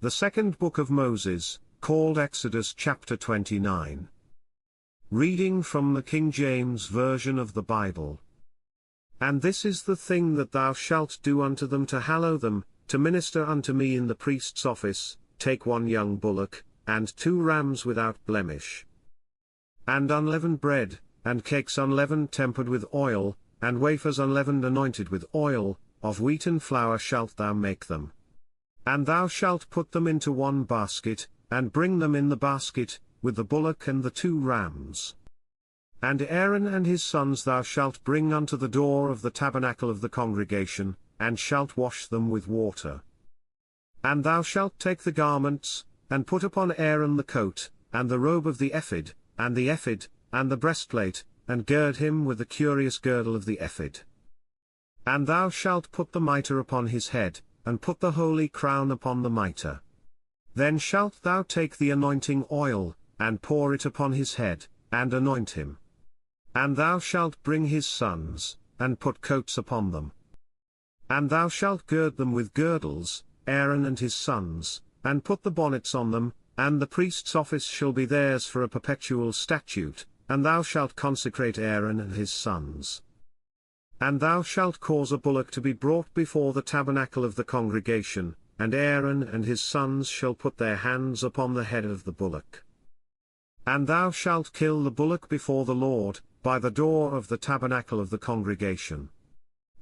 The second book of Moses, called Exodus chapter 29. Reading from the King James Version of the Bible. And this is the thing that thou shalt do unto them to hallow them, to minister unto me in the priest's office. Take 1 young bullock, and 2 rams without blemish. And unleavened bread, and cakes unleavened tempered with oil, and wafers unleavened anointed with oil, of wheaten flour shalt thou make them. And thou shalt put them into 1 basket, and bring them in the basket, with the bullock and the 2 rams. And Aaron and his sons thou shalt bring unto the door of the tabernacle of the congregation, and shalt wash them with water. And thou shalt take the garments, and put upon Aaron the coat, and the robe of the ephod, and the breastplate, and gird him with the curious girdle of the ephod. And thou shalt put the mitre upon his head, and put the holy crown upon the mitre. Then shalt thou take the anointing oil, and pour it upon his head, and anoint him. And thou shalt bring his sons, and put coats upon them. And thou shalt gird them with girdles, Aaron and his sons, and put the bonnets on them, and the priest's office shall be theirs for a perpetual statute, and thou shalt consecrate Aaron and his sons. And thou shalt cause a bullock to be brought before the tabernacle of the congregation, and Aaron and his sons shall put their hands upon the head of the bullock. And thou shalt kill the bullock before the Lord, by the door of the tabernacle of the congregation.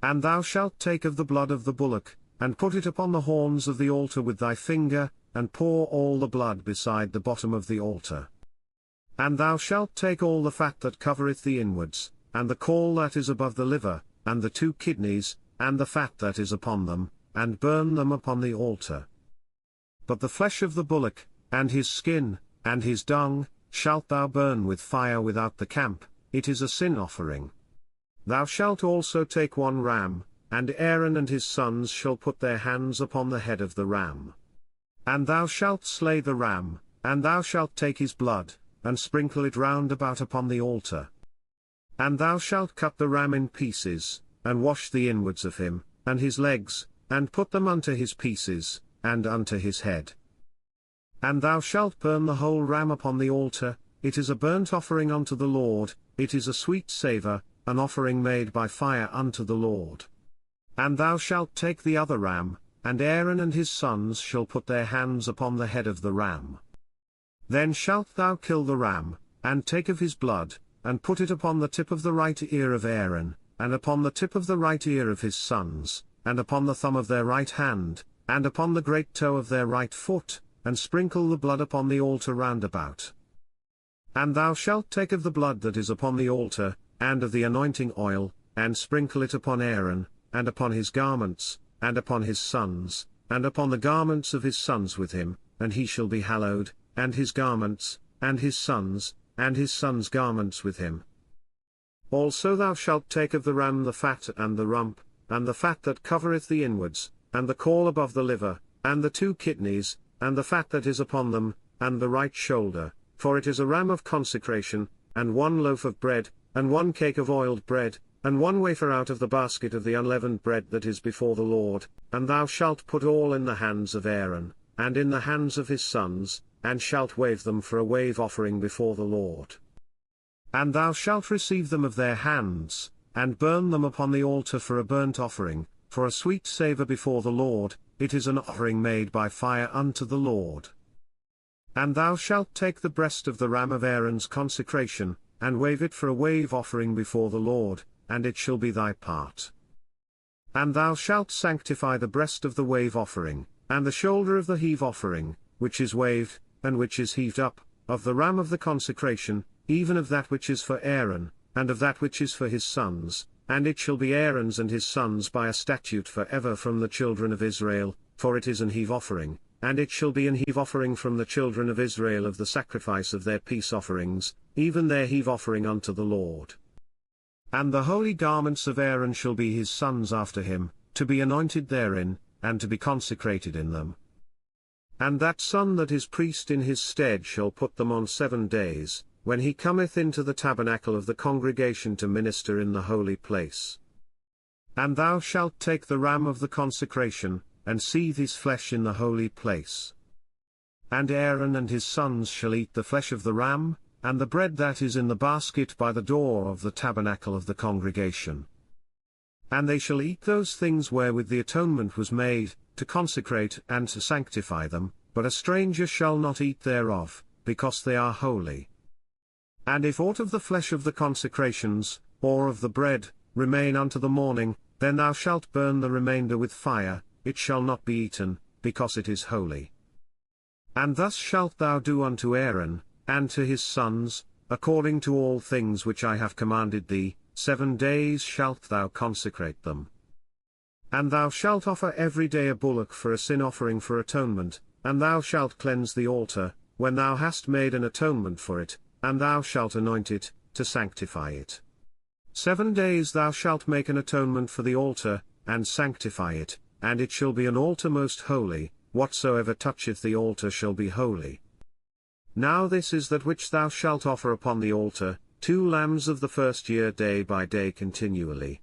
And thou shalt take of the blood of the bullock, and put it upon the horns of the altar with thy finger, and pour all the blood beside the bottom of the altar. And thou shalt take all the fat that covereth the inwards, and the caul that is above the liver, and the 2 kidneys, and the fat that is upon them, and burn them upon the altar. But the flesh of the bullock, and his skin, and his dung, shalt thou burn with fire without the camp. It is a sin offering. Thou shalt also take 1 ram, and Aaron and his sons shall put their hands upon the head of the ram. And thou shalt slay the ram, and thou shalt take his blood, and sprinkle it round about upon the altar. And thou shalt cut the ram in pieces, and wash the inwards of him, and his legs, and put them unto his pieces, and unto his head. And thou shalt burn the whole ram upon the altar. It is a burnt offering unto the Lord, it is a sweet savour, an offering made by fire unto the Lord. And thou shalt take the other ram, and Aaron and his sons shall put their hands upon the head of the ram. Then shalt thou kill the ram, and take of his blood, and put it upon the tip of the right ear of Aaron, and upon the tip of the right ear of his sons, and upon the thumb of their right hand, and upon the great toe of their right foot, and sprinkle the blood upon the altar round about. And thou shalt take of the blood that is upon the altar, and of the anointing oil, and sprinkle it upon Aaron, and upon his garments, and upon his sons, and upon the garments of his sons with him, and he shall be hallowed, and his garments, and his sons' garments with him. Also thou shalt take of the ram the fat and the rump, and the fat that covereth the inwards, and the caul above the liver, and the 2 kidneys, and the fat that is upon them, and the right shoulder, for it is a ram of consecration, and 1 loaf of bread, and 1 cake of oiled bread, and 1 wafer out of the basket of the unleavened bread that is before the Lord, and thou shalt put all in the hands of Aaron, and in the hands of his sons, and shalt wave them for a wave offering before the Lord. And thou shalt receive them of their hands, and burn them upon the altar for a burnt offering, for a sweet savour before the Lord. It is an offering made by fire unto the Lord. And thou shalt take the breast of the ram of Aaron's consecration, and wave it for a wave offering before the Lord, and it shall be thy part. And thou shalt sanctify the breast of the wave offering, and the shoulder of the heave offering, which is waved, and which is heaved up, of the ram of the consecration, even of that which is for Aaron, and of that which is for his sons, and it shall be Aaron's and his sons by a statute for ever from the children of Israel, for it is an heave offering, and it shall be an heave offering from the children of Israel of the sacrifice of their peace offerings, even their heave offering unto the Lord. And the holy garments of Aaron shall be his sons after him, to be anointed therein, and to be consecrated in them. And that son that is priest in his stead shall put them on 7 days, when he cometh into the tabernacle of the congregation to minister in the holy place. And thou shalt take the ram of the consecration, and seethe his flesh in the holy place. And Aaron and his sons shall eat the flesh of the ram, and the bread that is in the basket by the door of the tabernacle of the congregation. And they shall eat those things wherewith the atonement was made, to consecrate and to sanctify them, but a stranger shall not eat thereof, because they are holy. And if aught of the flesh of the consecrations, or of the bread, remain unto the morning, then thou shalt burn the remainder with fire, it shall not be eaten, because it is holy. And thus shalt thou do unto Aaron, and to his sons, according to all things which I have commanded thee, 7 days shalt thou consecrate them. And thou shalt offer every day a bullock for a sin offering for atonement, and thou shalt cleanse the altar, when thou hast made an atonement for it, and thou shalt anoint it, to sanctify it. 7 days thou shalt make an atonement for the altar, and sanctify it, and it shall be an altar most holy, whatsoever toucheth the altar shall be holy. Now this is that which thou shalt offer upon the altar, 2 lambs of the first year day by day continually.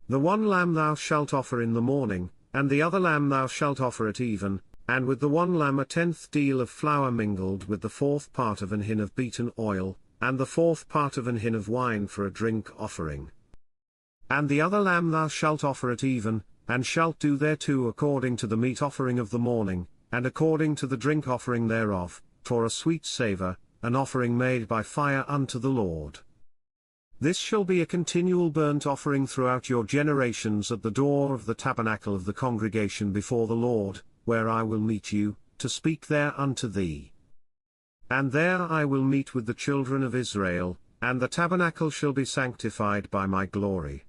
The one lamb thou shalt offer in the morning, and the other lamb thou shalt offer at even, and with the one lamb a 10th deal of flour mingled with the 4th part of an hin of beaten oil, and the 4th part of an hin of wine for a drink offering. And the other lamb thou shalt offer at even, and shalt do thereto according to the meat offering of the morning, and according to the drink offering thereof, for a sweet savour, an offering made by fire unto the Lord. This shall be a continual burnt offering throughout your generations at the door of the tabernacle of the congregation before the Lord, where I will meet you, to speak there unto thee. And there I will meet with the children of Israel, and the tabernacle shall be sanctified by my glory.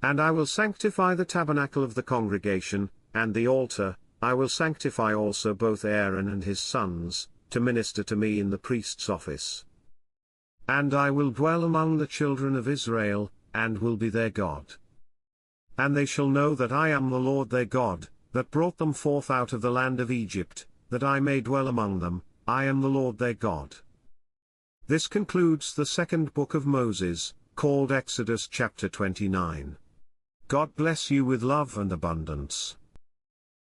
And I will sanctify the tabernacle of the congregation, and the altar, I will sanctify also both Aaron and his sons, to minister to me in the priest's office. And I will dwell among the children of Israel, and will be their God. And they shall know that I am the Lord their God, that brought them forth out of the land of Egypt, that I may dwell among them, I am the Lord their God. This concludes the second book of Moses, called Exodus chapter 29. God bless you with love and abundance.